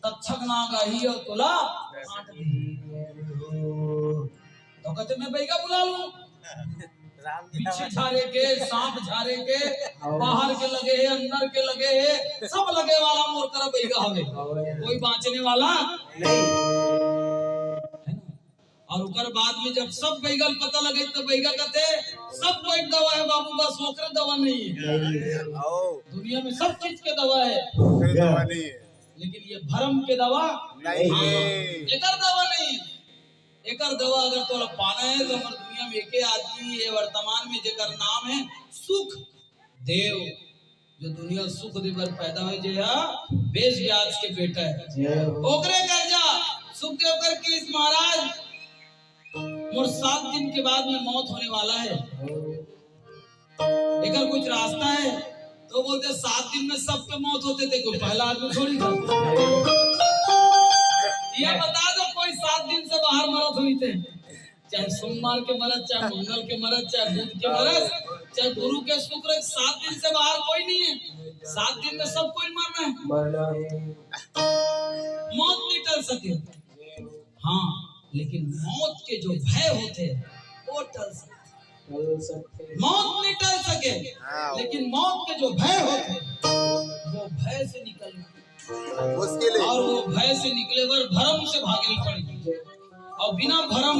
तक्षक ना गाही और तुला काट दी। तो कहते मैं बैगा बुला लूं, पीछे झारे के, सांप झारे के, बाहर के लगे है, अंदर के लगे है, सब लगे वाला मोर तरह बैगा हवे, कोई बाँचने वाला नहीं है ना। और उकर बाद में जब सब बैगल पता लगे तो बैगा कहते सब कोई दवा है बाबू, बस ओकरे दवा नहीं है। दुनिया में सब चीज के दवा है, लेकिन ये भरम के दवा नहीं है, एकर दवा नहीं है। एकर दवा अगर तोला पाना है तो हमारे दुनिया में एक आदमी ये वर्तमान में जेकर नाम है सुख देव, जो दुनिया सुख देवर पैदा हो जे बेस व्यास के बेटा है, ओकरे कर्जा सुखदेव कर के इस महाराज मोर 7 दिन के बाद में मौत होने वाला है, एकर कुछ रास्ता है? तो बोलते 7 दिन में सबके मौत होते थे, कोई पहला आदमी थोड़ी था। ये बता दो कोई 7 दिन से बाहर मरत हुई थे, चाहे सोमवार के मरत, चाहे मंगल के मरत, चाहे बुध के मरत, चाहे गुरु के शुक्र, 7 दिन से बाहर कोई नहीं है। 7 दिन में सब कोई मरना है, मौत नहीं टल सके। हाँ, लेकिन मौत के जो भय होते वो टल सकते, मौत नहीं टल सके, लेकिन मौत के जो भय होते वो भय से निकलना मुश्किल है, और वो भय से निकले बर भरम से भागे पड़ी, और बिना भरम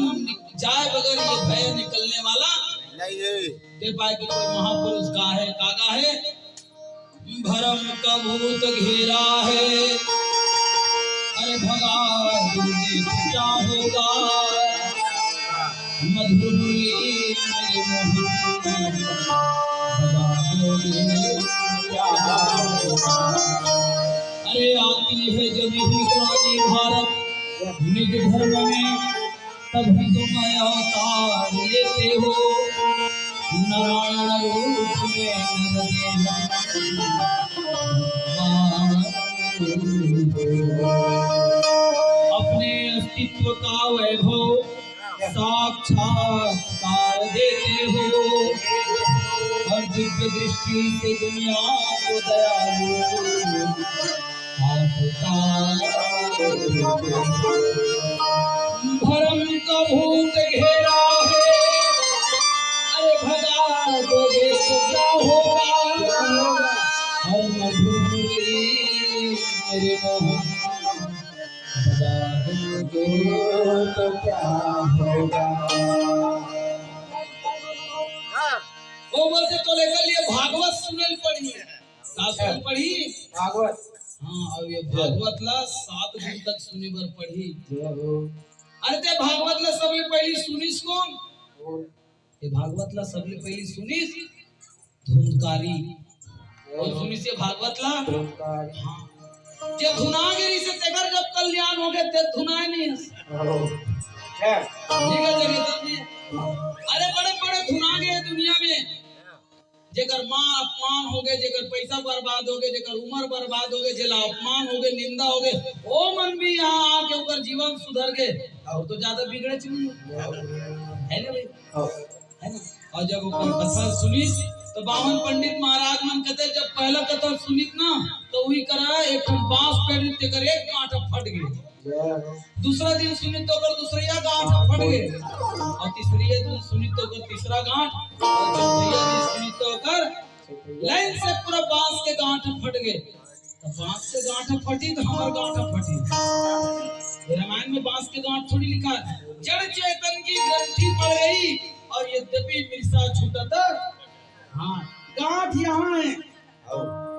जाए बगैर ये भय निकलने वाला नहीं है। दे पाए कि कोई महापुरुष गाहे कागा है, भरम का भूत घेरा है, अरे भगा दूंगी क्या होगा, मधुर मुरली मेरे मोहन भगा दोगे क्या होगा। अरे आती है जब ही रानी भारत निज धर्म में, तभी तुम अवतार लेते हो, नारायण रूप में अपने अस्तित्व का वैभव साक्षात्कार देते हो, और दिव्य दृष्टि से दुनिया को दयालु भरम का भूत घेरा है, अरे भगा दोगे तो क्या होगा, और मधुरी मेरे मोहन भगा दोगे तो क्या होगा। वो बोलते तो लेकर लिए भागवत सुनल पढ़ी, शास्त्र पढ़ी भागवत। हाँ, और ये भागवत ला 7 दिन तक सुने बर पढ़ी। अरे ते भागवत ला सबले पहली सुनिस कौन? ये भागवत ला सबले पहली सुनिस धुंधकारी, और सुनिस ये भागवत ला धुंधकारी। हाँ, जे धुना गिरी से तेकर जब कल्याण हो गए ते धुनाए नहीं है, जगह जगह समझे। अरे बड़े बड़े धुना गए दुनिया में, जेकर मां अपमान हो गए, जेकर पैसा बर्बाद हो गए, जेकर उम्र बर्बाद हो गए, जेला अपमान हो गए, निंदा हो गए, वो मन भी यहाँ आके ओकर जीवन सुधर गए, और तो ज्यादा बिगड़े चुनी है ना भाई, है ना। और जब ओकर कथा सुनी तो बामन पंडित महाराज मन कहते जब पहला कथा सुनित ना तो वही करा एक बांस पेड़ तेकर एक गांठ फट गए, दूसरा दिन सुनी तो कर दूसरा गांठ फट गए, और तीसरी दिन सुनी तो कर तीसरा गांठ, और चौथा दिन सुनी तो कर लाइन से पूरा बांस के गांठ फट गए। तो बांस के गांठ फटी तो हमार गांठ फटी। रामायण में बांस के गांठ थोड़ी लिखा है, जड़ चेतन की ग्रंथि पड़ गई और यद्यपि मिर्सा छूटा था। हाँ, गांठ यहाँ है,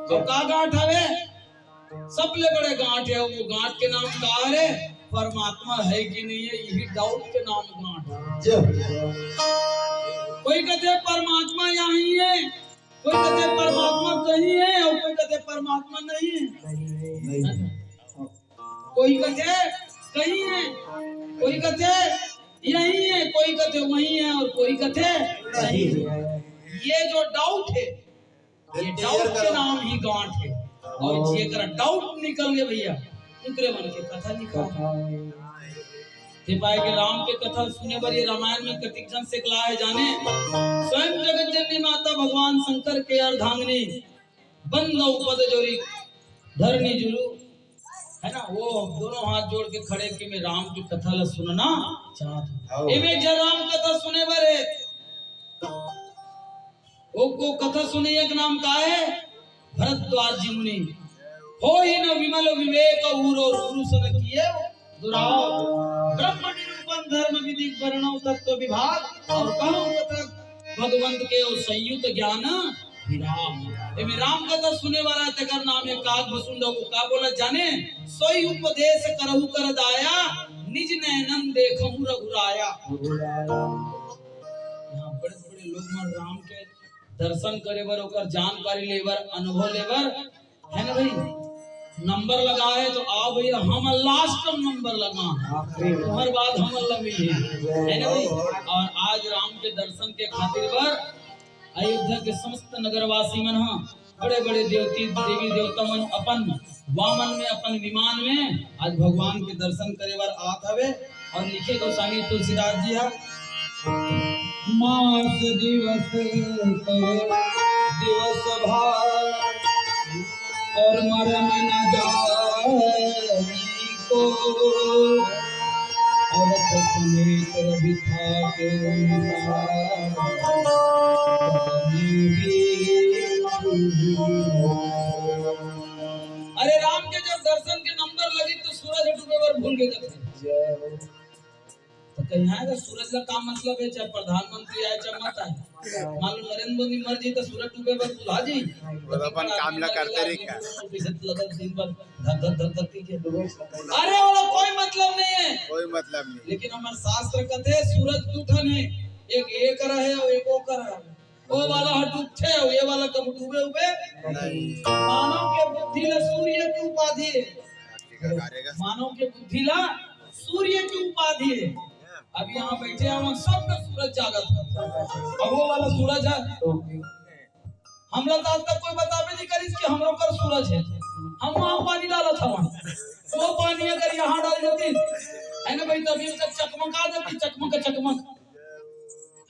तो का गांठ है? सबले बड़े गांठ है, वो गांठ के नाम का है परमात्मा है कि नहीं है, यही डाउट के नाम गांठ। कोई कहते परमात्मा यहीं है, कोई कहते परमात्मा कहीं है, और कोई कहते परमात्मा नहीं है, कोई कहते कहीं है, कोई कहते यहीं है, कोई कहते वहीं है, और कोई कहते नहीं है। ये जो डाउट है, ये डाउट के नाम ही गांठ है, और जेकर डाउट निकल गए भैया उनके मन के कथा निकल पाए के राम के कथा सुने बर ये रामायण में कतिक जन से कला है जाने। स्वयं जगत जननी माता भगवान शंकर के अर्धांगिनी बंद पद जोरी धरनी जुलू है ना, वो दोनों हाथ जोड़ के खड़े कि मैं राम की कथा ला सुनना चाहता हूं। एमे जब राम कथा सुने बरे वो को कथा सुने एक नाम का है भरद्वाज जी मुनि। हो ही न विमल विवेक उरो गुरु सन किए दुराव ब्रह्म निरूपण धर्म विधि वर्णव तत्व विभाग और कहूं कथा भगवंत के और संयुक्त ज्ञान विराम। एमे राम कथा सुने वाला तेकर नाम है काग भसुंड। वो का बोला जाने सोई उपदेश करहु कर दाया निज नैनन देखहु रघुराया। यहाँ बड़े बड़े लोग मन राम के दर्शन करे बर ओकर जानकारी लेबर अनुभव लेबर है ना भाई नंबर लगा है तो आओ भैया हम लास्ट नंबर लगा हर बात हम मिली है ना भाई। और आज राम के दर्शन के खातिर बर अयोध्या के समस्त नगरवासी मन हाँ बड़े बड़े देवती देवी देवता मन अपन वामन में अपन विमान में आज भगवान के दर्शन करे बर आत हवे। और लिखे गोस्वामी तुलसीदास जी है मास दिवस दिवस भार और मरम न जाए को औरत समेत रवि था के अरे राम के जब दर्शन के नंबर लगी तो सूरज डूबे पर भूल गए तो कहीं आएगा सूरज का काम मतलब है चाहे प्रधानमंत्री आए चाहे मत आए मान लो नरेंद्र मोदी मर जी तो सूरज डूबे पर बुला जी अपन काम ला करते रहे क्या दिन भर धक धक धक धक के अरे वाला कोई मतलब नहीं है कोई मतलब नहीं। लेकिन हमारे शास्त्र कहते हैं सूरज टूटन है एक ये कर है और एक वो कर है वो वाला हटुक है ये वाला कब डूबे हुए नहीं। मानव के बुद्धि ला सूर्य की उपाधि है मानव के बुद्धि ला सूर्य की उपाधि है। अब यहाँ बैठे हम सब का सूरज जागत है अब वो वाला सूरज है हम लोग आज तक कोई बतावे नहीं करी कि हम लोग का सूरज है। हम वहाँ पानी डाला था वो पानी अगर यहाँ डाल देती है ना भाई तभी तक चकमका देती चकमक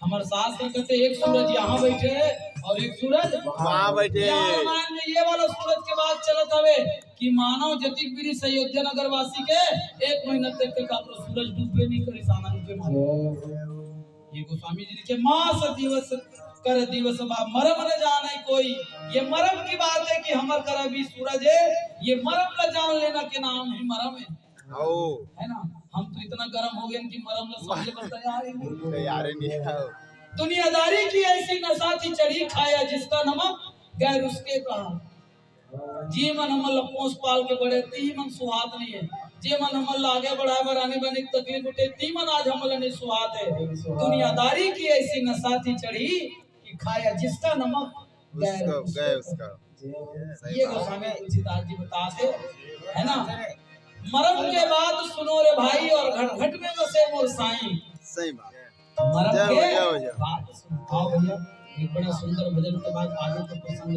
हमारे शास्त्र कहते एक सूरज यहाँ बैठे और एक सूरज वहाँ बैठे। रामायण में ये वाला सूरज के बाद चलत हवे कि मानव जतिक बिरी अयोध्या नगर वासी के एक महीना तक के काबू सूरज डूबे नहीं करे साना रूपे माने। ये गोस्वामी जी लिखे मास दिवस कर दिवस बा मरम न जाने कोई। ये मरम की बात है कि हमर कर अभी सूरज है ये मरम न जान लेना के नाम ही मरम है ना। हम तो इतना गर्म हो गए कि मरम न समझे पर तैयार नहीं है। दुनियादारी की ऐसी नशा थी चढ़ी खाया जिसका नमक गैर उसके कहा। जी मन हमल पोस पाल के बड़े ती मन सुहात नहीं है जे मन हमल आगे बढ़ाए बढ़ाने बने तकलीफ उठे ती मन आज हमल नहीं सुहात है। दुनियादारी की ऐसी नशा थी चढ़ी कि खाया जिसका नमक गैर उसका। ये गोस्वामी तुलसीदास जी बताते है ना। मरम के बाद सुनो रे भाई और घट घट में बसे मोर साईं। सही बात मरम के बाद सुनो भैया एक बड़ा सुंदर भजन के बाद आगे का प्रसंग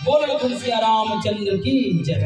बोल तुलसी रामचंद्र की जय।